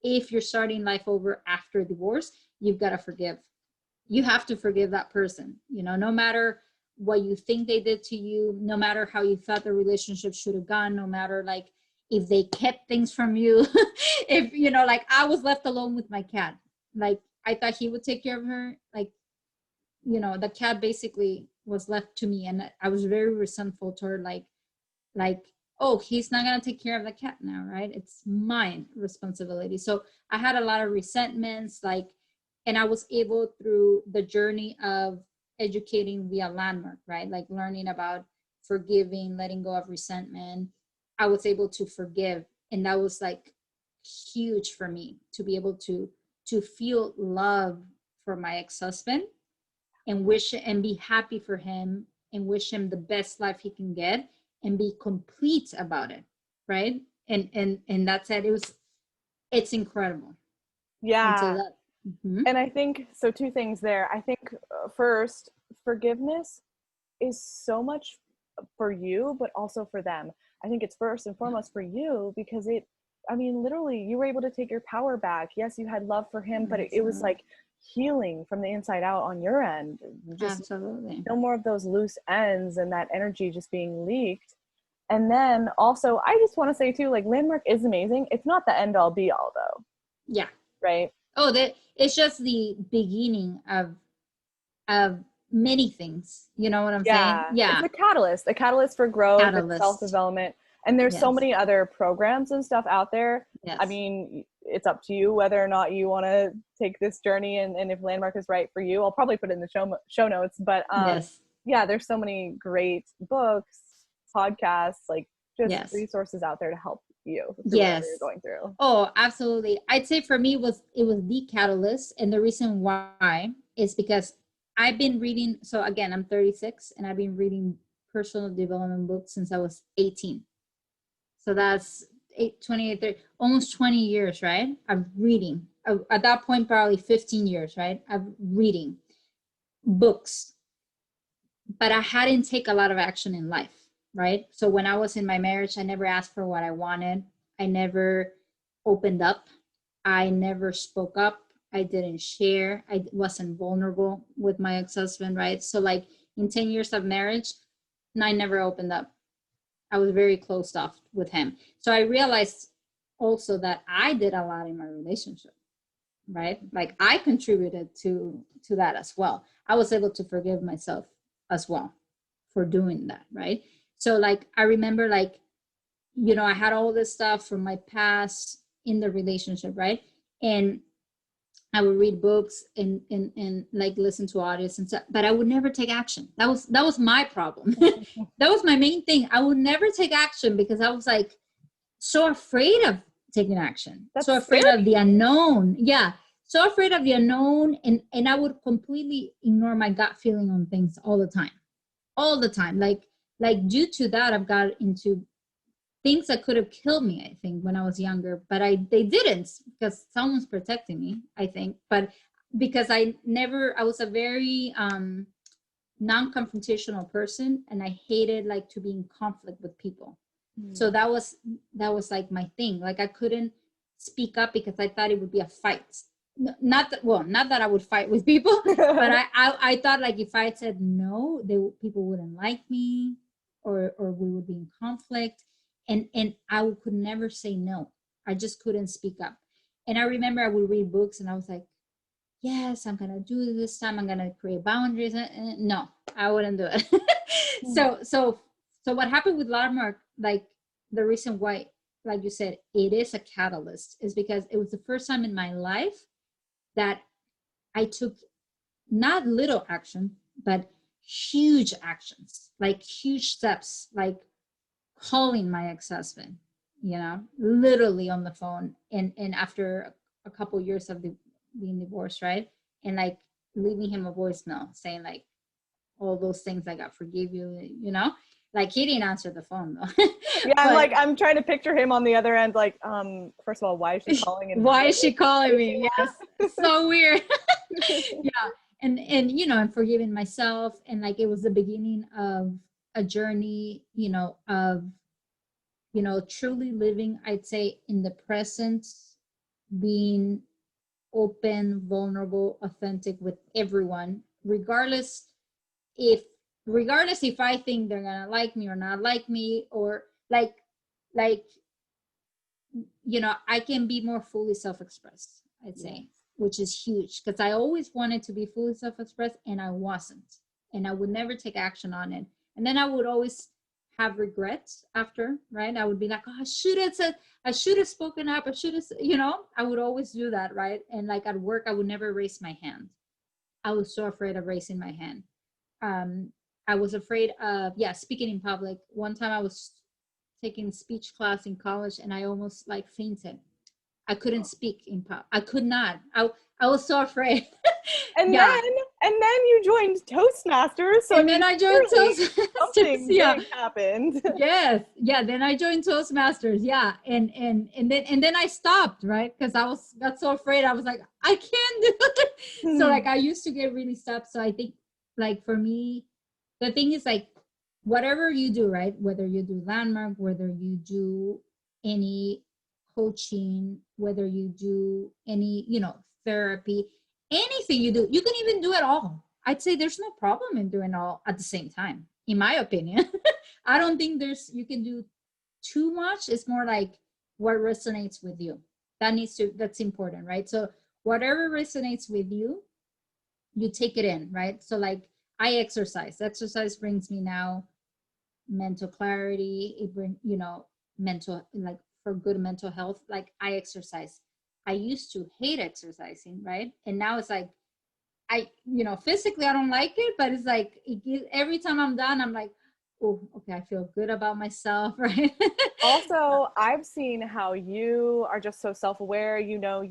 B: if you're starting life over after divorce, you've got to forgive. You have to forgive that person, no matter what you think they did to you, no matter how you thought the relationship should have gone, no matter like if they kept things from you. If like I was left alone with my cat, like I thought he would take care of her, like the cat basically was left to me, and I was very resentful toward like oh, he's not going to take care of the cat now, right? It's mine responsibility. So I had a lot of resentments, like, and I was able through the journey of educating via Landmark, right? Like learning about forgiving, letting go of resentment. I was able to forgive, and that was like huge for me to be able to feel love for my ex-husband and wish and be happy for him and wish him the best life he can get and be complete about it, right? And that's it. It's incredible. And so
A: Yeah.
B: that. Mhm.
A: And I think so, two things there. I think first, forgiveness is so much for you, but also for them. I think it's first and
B: Yeah.
A: foremost for you because it I mean, literally, you were able to take your power back. Yes, you had love for him, but it was
B: Absolutely.
A: like healing from the inside out on your end. Just
B: Absolutely.
A: no more of those loose ends and that energy just being leaked. And then also, I just want to say too, like Landmark is amazing. It's not the end all be all though,
B: Yeah.
A: right?
B: Oh, that it's just the beginning of many things. You know what I'm saying?
A: Yeah, it's
B: Yeah.
A: a catalyst for growth and
B: Catalyst.
A: self-development. And there's so
B: Yes.
A: many other programs and stuff out there. I
B: Yes.
A: mean, it's up to you whether or not you want to take this journey, and if Landmark is right for you. I'll probably put it in the show notes, but
B: Yes.
A: yeah, there's so many great books, podcasts, like just
B: Yes.
A: resources out there to help you through whatever you're
B: Yes.
A: going through.
B: Oh, absolutely. I'd say for me it was the catalyst, and the reason why is because I've been reading. So again, I'm 36, and I've been reading personal development books since I was 18. So that's 28, 30, almost 20 years, right? Of reading. At that point, probably 15 years, right? Of reading books, but I hadn't taken a lot of action in life, right? So when I was in my marriage, I never asked for what I wanted. I never opened up. I never spoke up. I didn't share. I wasn't vulnerable with my ex-husband, right? So like in 10 years of marriage, I never opened up. I was very closed off with him. So I realized also that I did a lot in my relationship, right? Like I contributed to that as well. I was able to forgive myself as well for doing that, right? So like I remember like, you know, I had all this stuff from my past in the relationship, right? And I would read books and like listen to audios and stuff, but I would never take action. That was my problem. That was my main thing. I would never take action because I was like so afraid of taking action, so
A: That's
B: afraid of the
A: scary.
B: unknown. Yeah, so afraid of the unknown, and I would completely ignore my gut feeling on things all the time. Like due to that, I've got into things that could have killed me, I think, when I was younger, but they didn't because someone's protecting me, I think. But because I was a very non-confrontational person, and I hated like to be in conflict with people. So that was like my thing. Like I couldn't speak up because I thought it would be a fight. Not that I would fight with people, but I thought like if I said no, people wouldn't like me, or we would be in conflict, and I could never say no. I just couldn't speak up. And I remember I would read books, and I was like, yes, I'm gonna do this time. I'm gonna create boundaries. No, I wouldn't do it. So what happened with Landmark, like the reason why, like you said, it is a catalyst is because it was the first time in my life that I took not little action, but huge actions, like huge steps, like calling my ex-husband, literally on the phone, and after a couple years of being divorced, right? And like leaving him a voicemail saying like all those things like I forgive you. Like he didn't answer the phone though.
A: Yeah,
B: But
A: I'm trying to picture him on the other end, like, first of all, why is she calling, and
B: why
A: what
B: is she calling
A: does she
B: me? Yes, so weird. Yeah, and and forgiving myself, and like it was the beginning of a journey, of truly living, I'd say, in the present, being open, vulnerable, authentic with everyone, if regardless if I think they're gonna like me or not like me, or like I can be more fully self-expressed, I'd
A: Yeah.
B: say, which is huge because I always wanted to be fully self-expressed and I wasn't, and I would never take action on it, and then I would always have regrets after, right? I would be like, oh, I should have spoken up, I should have, I would always do that, right? And like at work I would never raise my hand. I was so afraid of raising my hand. um I was afraid of, yeah, speaking in public. One time I was taking speech class in college and I almost like fainted. I couldn't speak in pub. I could not. I was so afraid.
A: and then
B: Yeah.
A: and then you joined Toastmasters, so I
B: And
A: mean
B: then I joined
A: clearly
B: Toastmasters.
A: something
B: Yeah.
A: big happened.
B: Yes. Yeah. Then I joined Toastmasters. Yeah. And then I stopped, right? Because got so afraid. I was like, I can't do it. So like I used to get really stopped. So I think like for me, the thing is like whatever you do, right? Whether you do Landmark, whether you do any coaching, whether you do any, therapy, anything you do, you can even do it all. I'd say there's no problem in doing all at the same time, in my opinion. I don't think you can do too much. It's more like what resonates with you. That's important, right? So whatever resonates with you, you take it in, right? So like I exercise brings me now mental clarity. It brings, mental, like for good mental health. Like I exercise. I used to hate exercising, right? And now it's like physically I don't like it, but it's like every time I'm done, I'm like, oh, okay, I feel good about myself, right?
A: Also, I've seen how you are just so self-aware. You know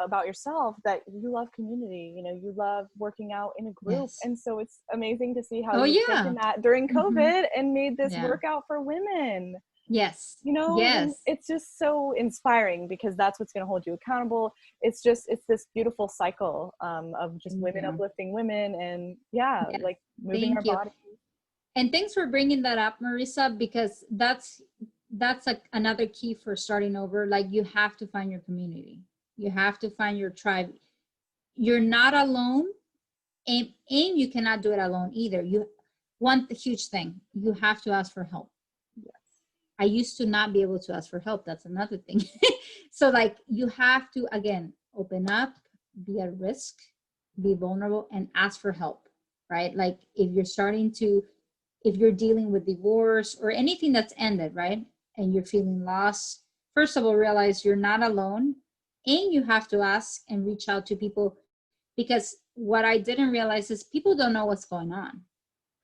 A: about yourself that you love community. You love working out in a group,
B: Yes.
A: and so it's amazing to see how
B: Oh
A: you've
B: yeah.
A: taken that during COVID and made this
B: Yeah.
A: workout for women.
B: Yes.
A: And it's just so inspiring because that's what's going to hold you accountable. It's this beautiful cycle of just women uplifting women, and like moving our bodies.
B: And thanks for bringing that up, Marissa, because that's another key for starting over. Like you have to find your community. You have to find your tribe. You're not alone, and you cannot do it alone either. One huge thing, you have to ask for help. I used to not be able to ask for help. That's another thing. So like you have to, again, open up, be at risk, be vulnerable, and ask for help, right? Like if you're dealing with divorce or anything that's ended, right? And you're feeling lost, first of all, realize you're not alone, and you have to ask and reach out to people, because what I didn't realize is people don't know what's going on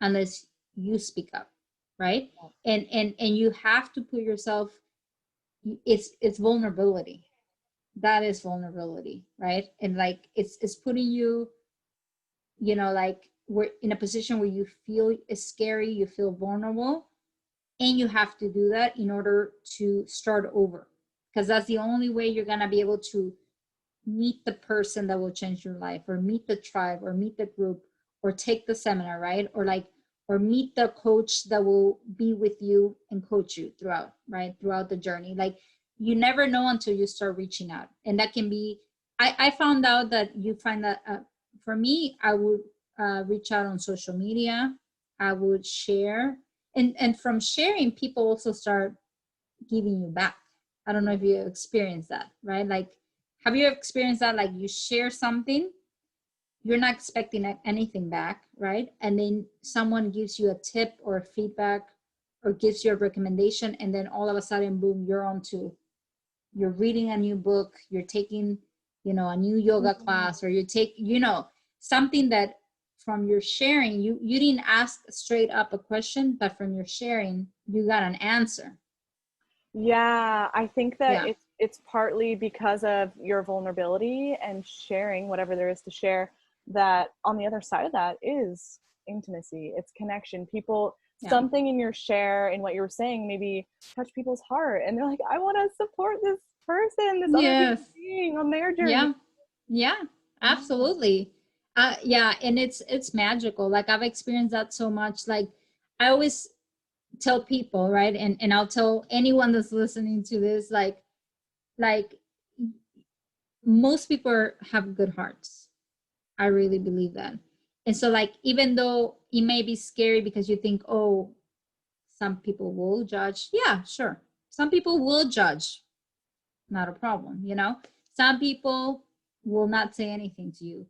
B: unless you speak up, right? And you have to put yourself, it's vulnerability. That is vulnerability, right? And like it's putting you, like we're in a position where you feel it's scary, you feel vulnerable, and you have to do that in order to start over, because that's the only way you're going to be able to meet the person that will change your life, or meet the tribe, or meet the group, or take the seminar, right? Or meet the coach that will be with you and coach you throughout the journey. Like you never know until you start reaching out. And that can be, I found out that you find that for me, I would reach out on social media. I would share, and from sharing, people also start giving you back. I don't know if you experienced that, right? Like, have you experienced that? Like you share something, you're not expecting anything back, right? And then someone gives you a tip or feedback or gives you a recommendation, and then all of a sudden, boom, you're reading a new book, you're taking, a new yoga class, or you take, something that from your sharing, you didn't ask straight up a question, but from your sharing, you got an answer.
A: Yeah, I think that it's partly because of your vulnerability and sharing whatever there is to share, that on the other side of that is intimacy, it's connection. Something in your share and what you were saying maybe touch people's heart, and they're like, I want to support this person, this other human being on their journey.
B: Yeah, absolutely. And it's magical. Like I've experienced that so much. Like I always tell people, right, and I'll tell anyone that's listening to this, like most people have good hearts. I really believe that. And so like even though it may be scary because you think, oh, some people will judge, yeah, sure, some people will judge, not a problem. Some people will not say anything to you,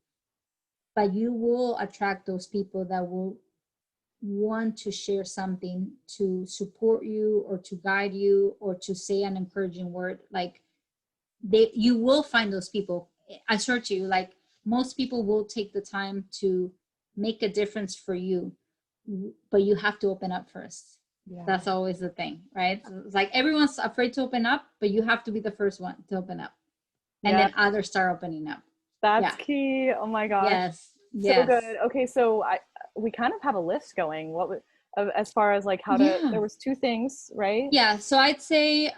B: but you will attract those people that will want to share something to support you, or to guide you, or to say an encouraging word. Like you will find those people. I swear to you, like most people will take the time to make a difference for you, but you have to open up first. That's always the thing, right? It's like everyone's afraid to open up, but you have to be the first one to open up, and then others start opening up.
A: That's key. Oh my gosh. So good. Okay, so we kind of have a list going. As far as like how to, there was 2 things, right?
B: Yeah. So I'd say,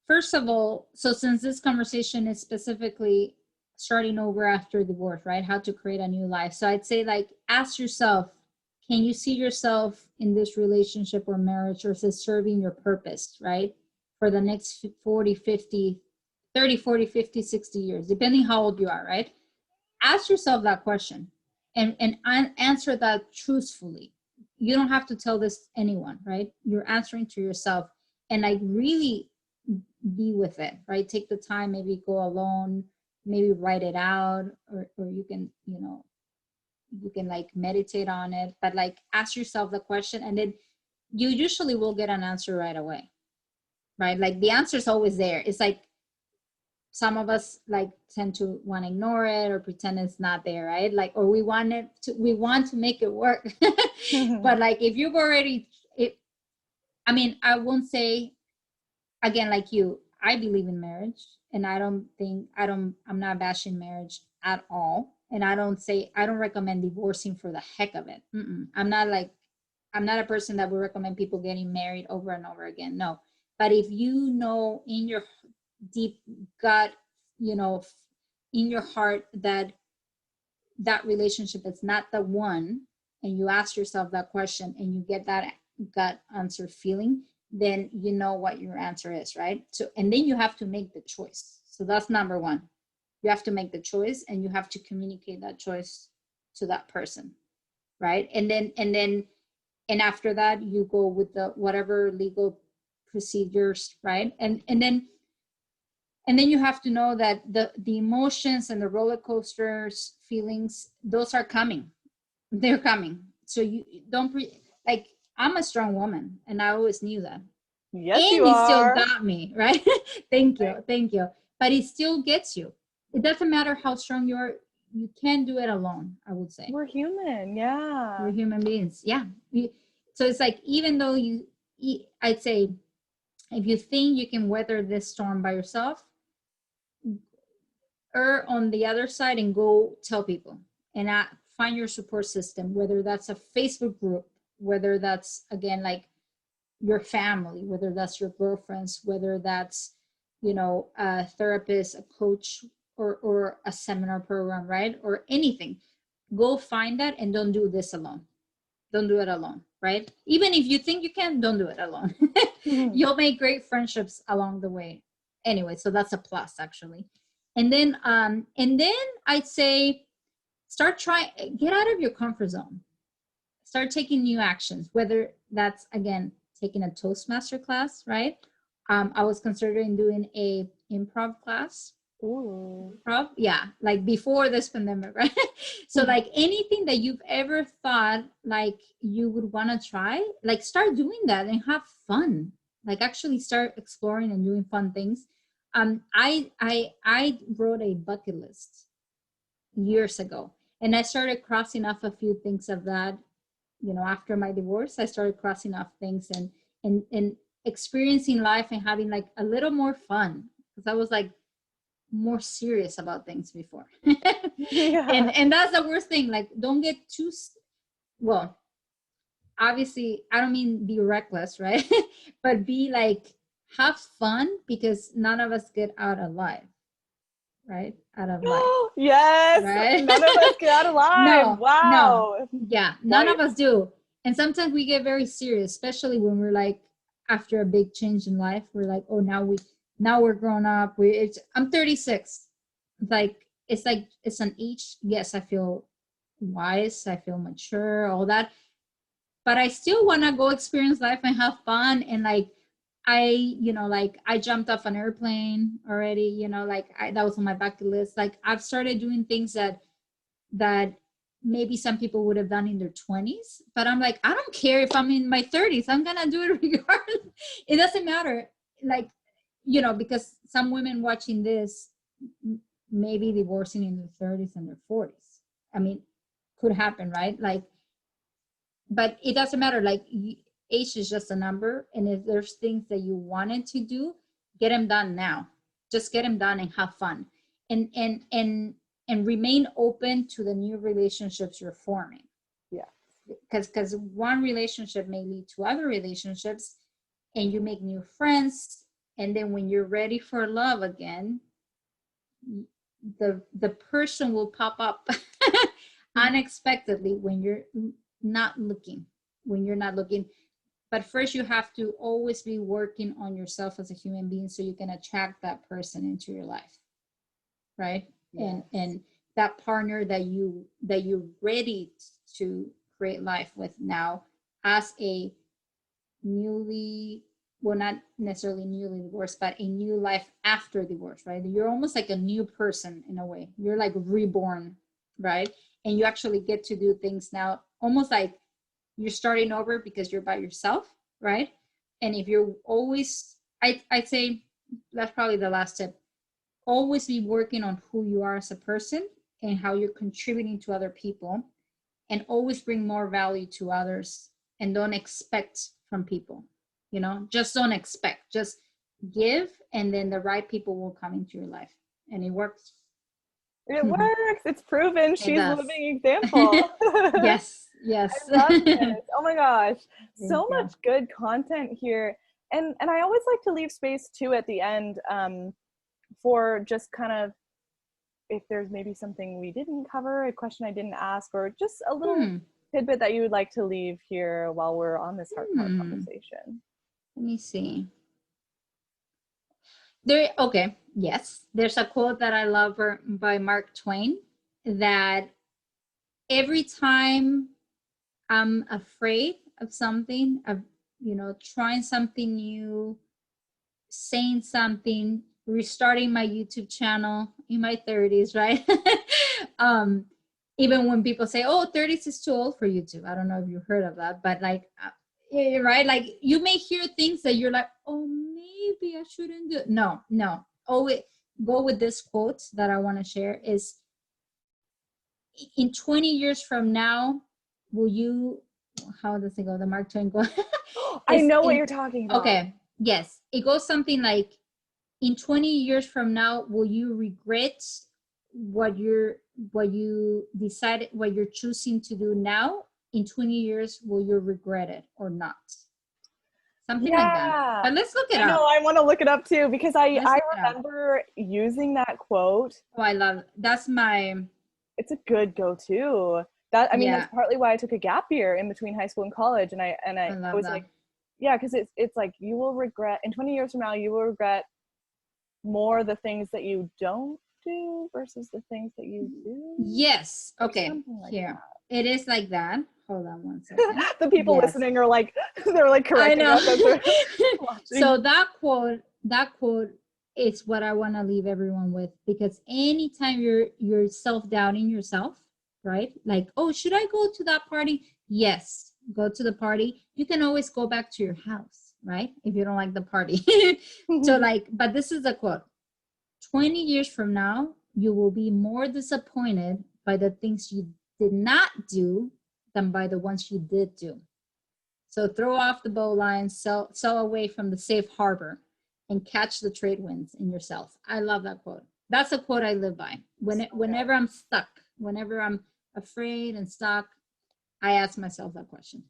B: first of all, so since this conversation is specifically starting over after divorce, right? How to create a new life. So I'd say, like, ask yourself, can you see yourself in this relationship or marriage, or is it serving your purpose, right? for the next 40, 50, 30, 40, 50, 60 years, depending how old you are, right? Ask yourself that question and answer that truthfully. You don't have to tell this anyone, right? You're answering to yourself, and like really be with it, right? Take the time, maybe go alone, maybe write it out, or you can, you know, you can like meditate on it, but like ask yourself the question, and then you usually will get an answer right away, right? Like the answer is always there. It's like some of us like tend to want to ignore it or pretend it's not there, right? Like, or we want to make it work. But like if you've already, I mean, I won't say, again, like you, I believe in marriage, and I'm not bashing marriage at all. And I don't recommend divorcing for the heck of it. I'm not a person that would recommend people getting married over and over again. No. But if you know in your deep gut, you know, in your heart that relationship is not the one, and you ask yourself that question and you get that gut answer feeling, then you know what your answer is, right? So, and then you have to make the choice. So that's number one. You have to make the choice, and you have to communicate that choice to that person, right? And after that, you go with the whatever legal procedures, right? And then you have to know that the emotions and the roller coasters feelings, those are coming. They're coming. So you don't like, I'm a strong woman, and I always knew that.
A: Yes,
B: and
A: you
B: it
A: are.
B: still got me, right? Thank you. But it still gets you. It doesn't matter how strong you are. You can't do it alone, I would say.
A: We're human. Yeah.
B: We're human beings. Yeah. So it's like, even though I'd say, if you think you can weather this storm by yourself, err on the other side and go tell people, and find your support system, whether that's a Facebook group, whether that's, again, like your family, whether that's your girlfriends, whether that's, you know, a therapist, a coach, or a seminar program, right? Or anything. Go find that, and don't do this alone. Don't do it alone, right? Even if you think you can, don't do it alone. You'll make great friendships along the way. Anyway, so that's a plus, actually. And then I'd say, get out of your comfort zone. Start taking new actions, whether that's, again, taking a Toastmaster class, right? I was considering doing a improv class.
A: Ooh.
B: Improv, yeah, like before this pandemic, right? So like anything that you've ever thought like you would want to try, like start doing that and have fun. Like actually start exploring and doing fun things. I wrote a bucket list years ago, and I started crossing off a few things of that. You know, after my divorce, I started crossing off things and experiencing life and having like a little more fun, because I was like more serious about things before.
A: Yeah.
B: And that's the worst thing. Like, don't get too, well, obviously I don't mean be reckless, right? But be like, have fun, because none of us get out alive, right? Out of life.
A: Yes.
B: Right?
A: None of us get out alive. Wow.
B: Yeah, none of us do. And sometimes we get very serious, especially when we're like, after a big change in life, we're like, oh, now we're grown up. I'm 36. It's an age. Yes, I feel wise, I feel mature, all that, but I still want to go experience life and have fun. And like, I jumped off an airplane already, that was on my bucket list. Like, I've started doing things that maybe some people would have done in their 20s, but I'm like, I don't care if I'm in my 30s, I'm gonna do it regardless. It doesn't matter. Like, because some women watching this may be divorcing in their 30s and their 40s. I mean, could happen, right? Like, but it doesn't matter. Like, age is just a number, and if there's things that you wanted to do, get them done now. Just get them done and have fun, and remain open to the new relationships you're forming.
A: Yeah.
B: Because one relationship may lead to other relationships, and you make new friends, and then when you're ready for love again, the person will pop up unexpectedly when you're not looking. But first, you have to always be working on yourself as a human being so you can attract that person into your life, right?
A: Yes.
B: And that partner that you're ready to create life with now, as a newly, well, not necessarily newly divorced, but a new life after divorce, right? You're almost like a new person in a way. You're like reborn, right? And you actually get to do things now, almost like you're starting over because you're by yourself, right? And if you're always, I'd say that's probably the last tip. Always be working on who you are as a person and how you're contributing to other people, and always bring more value to others, and don't expect from people, just don't expect, just give, and then the right people will come into your life, and it works.
A: It works. It's proven.
B: It
A: She's a
B: does.
A: living example.
B: Yes.
A: I love this. Oh my gosh. So
B: Yeah.
A: much good content here. And I always like to leave space too at the end for just kind of, if there's maybe something we didn't cover, a question I didn't ask, or just a little tidbit that you would like to leave here while we're on this heart-to-heart conversation.
B: Let me see. Okay, yes. There's a quote that I love by Mark Twain, that every time I'm afraid of something, of trying something new, saying something, restarting my YouTube channel in my 30s, right? Even when people say, "Oh, 30s is too old for YouTube." I don't know if you heard of that, but like, right? Like, you may hear things that you're like, "Oh, maybe I shouldn't do it." No. Always go with this quote that I want to share is, in 20 years from now, will you, how does it go? The Mark Twain quote.
A: I know what you're talking about.
B: Okay. Yes. It goes something like, in 20 years from now, will you regret what you decided, what you're choosing to do now? In 20 years, will you regret it or not? Something like that. But let's look it up.
A: I know, I want to look it up too, because I remember using that quote.
B: Oh, I love it.
A: It's a good go-to. That's partly why I took a gap year in between high school and college, and I was like, yeah, because it's like, you will regret in 20 years from now, you will regret more the things that you don't do versus the things that you do.
B: Yes. Okay. Like here that. It is like that. Hold on one second.
A: The people listening are like, they're like correcting us as they're watching.
B: So that quote is what I want to leave everyone with, because anytime you're self-doubting yourself, right? Like, oh, should I go to that party? Yes, go to the party. You can always go back to your house, right? If you don't like the party. So like, but this is a quote. 20 years from now, you will be more disappointed by the things you did not do than by the ones you did do. So throw off the bowline, sail away from the safe harbor, and catch the trade winds in yourself. I love that quote. That's a quote I live by. Whenever I'm stuck, whenever I'm afraid and stuck, I ask myself that question.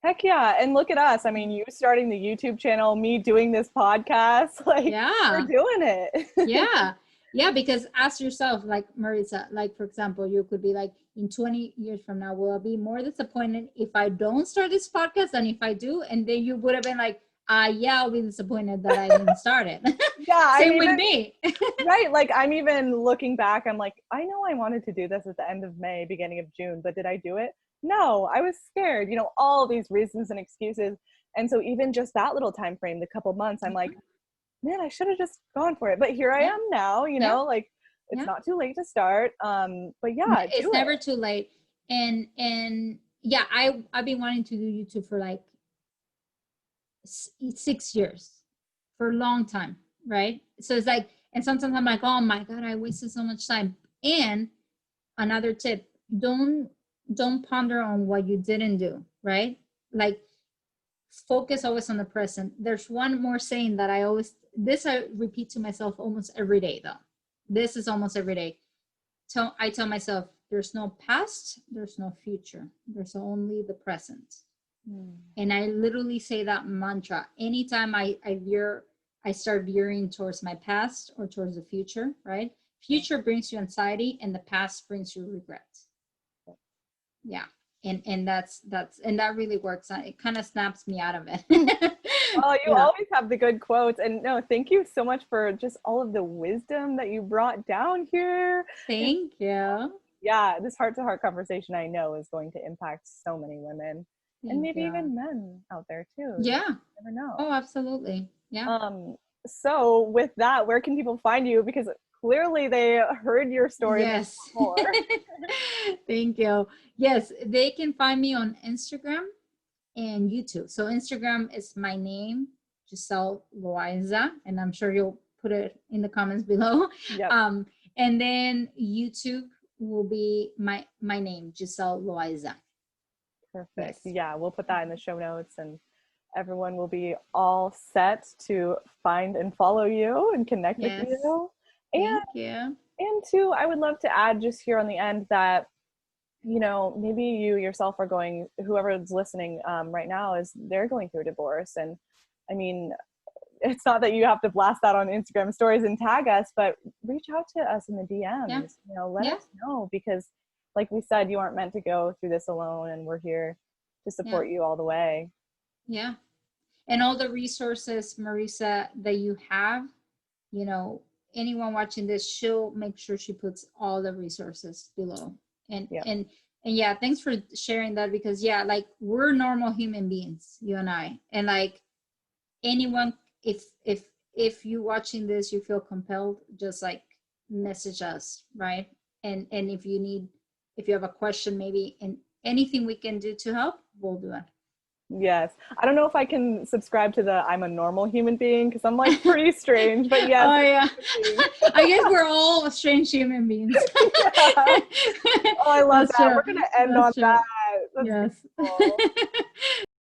A: Heck yeah. And look at us. I mean, you starting the YouTube channel, me doing this podcast, like, we're doing it.
B: Yeah, because ask yourself, like Marisa, like, for example, you could be like, in 20 years from now, will I be more disappointed if I don't start this podcast than if I do? And then you would have been like, yeah, I'll be disappointed that I didn't start it.
A: Yeah.
B: Same with me.
A: Right. Like, I'm even looking back, I'm like, I know I wanted to do this at the end of May, beginning of June, but did I do it? No, I was scared, all these reasons and excuses. And so even just that little time frame, the couple months, I'm like, man, I should have just gone for it. But here I am now, like, it's not too late to start. But yeah,
B: it's never too late. And yeah, I've been wanting to do YouTube for like 6 years, for a long time, right? So it's like, and sometimes I'm like, oh my God, I wasted so much time. And another tip, don't ponder on what you didn't do, right? Like, focus always on the present. There's one more saying that I repeat to myself almost every day, though. This is almost every day. I tell myself, there's no past, there's no future, there's only the present. And I literally say that mantra anytime I start veering towards my past or towards the future, right? Future brings you anxiety, and the past brings you regret. Yeah. and that really works. It kind of snaps me out of it.
A: Well, you
B: Yeah.
A: always have the good quotes. And no, thank you so much for just all of the wisdom that you brought down here. It's,
B: Thank you.
A: yeah, this heart to heart conversation I know is going to impact so many women and
B: Thank
A: maybe
B: you.
A: even men out there too. You
B: Yeah.
A: never know.
B: Oh, absolutely. Yeah.
A: Um, so with that, where can people find you? Because clearly they heard your story and they
B: Yes.
A: want more.
B: Thank you. Yes, they can find me on Instagram and YouTube. So Instagram is my name, Giselle Loayza, and I'm sure you'll put it in the comments below.
A: Yep.
B: Um, and then YouTube will be my name, Giselle Loayza.
A: Perfect.
B: Yes.
A: Yeah, we'll put that in the show notes and everyone will be all set to find and follow you and connect with
B: Yes.
A: you. And
B: Thank you.
A: and two, I would love to add just here on the end that, you know, maybe you yourself are going, whoever's listening right now is they're going through a divorce. And I mean, it's not that you have to blast that on Instagram stories and tag us, but reach out to us in the
B: Yeah.
A: DMs, you know, let
B: Yeah.
A: us know because like we said, you aren't meant to go through this alone and we're here to
B: Yeah.
A: support you all the way.
B: Yeah. And all the resources, Marisa, that you have, you know, anyone watching this, she'll make sure she puts all the resources below. And
A: Yeah.
B: and yeah, thanks for sharing that because yeah, like we're normal human beings, you and I. And like anyone, if you watching this, you feel compelled, just like message us, right? And if you have a question, maybe and anything we can do to help, we'll do it.
A: Yes. I don't know if I can subscribe to the I'm a normal human being because I'm like pretty strange, but yes.
B: Oh yeah. I guess we're all strange human beings.
A: Yeah. Oh, I love
B: That's
A: that.
B: true.
A: We're going to end on
B: That's
A: that.
B: true.
A: That's
B: Yes.
A: beautiful.